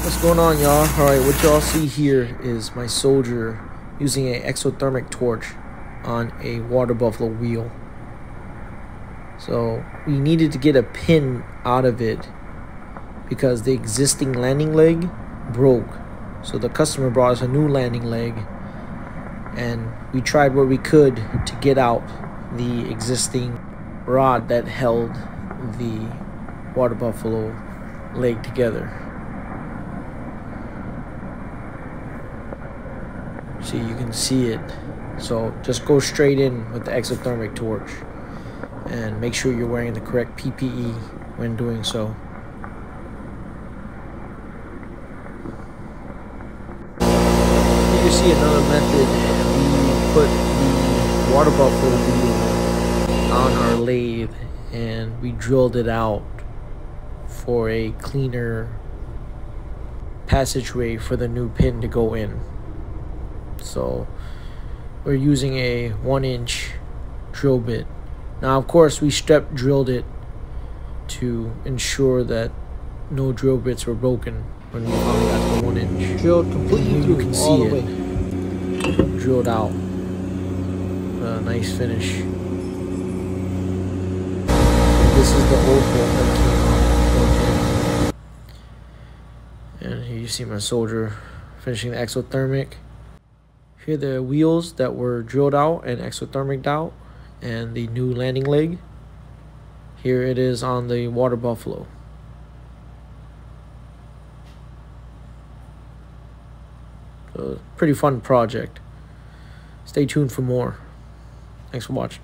What's going on, y'all? Alright, what y'all see here is my soldier using an exothermic torch on a water buffalo wheel. So we needed to get a pin out of it because the existing landing leg broke. So the customer brought us a new landing leg, and we tried what we could to get out the existing rod that held the water buffalo leg together. See, you can see it. So just go straight in with the exothermic torch and make sure you're wearing the correct PPE when doing so. You can see another method. We put the water buffalo wheel on our lathe and we drilled it out for a cleaner passageway for the new pin to go in. So we're using a 1-inch drill bit. Now, of course, we step drilled it to ensure that no drill bits were broken when we finally got the 1-inch. Drilled completely through, you can see it drilled out. A nice finish. This is the old one that came out. And here you see my soldier finishing the exothermic. Here are the wheels that were drilled out and exothermiced out, and the new landing leg. Here it is on the water buffalo. So, pretty fun project. Stay tuned for more. Thanks for watching.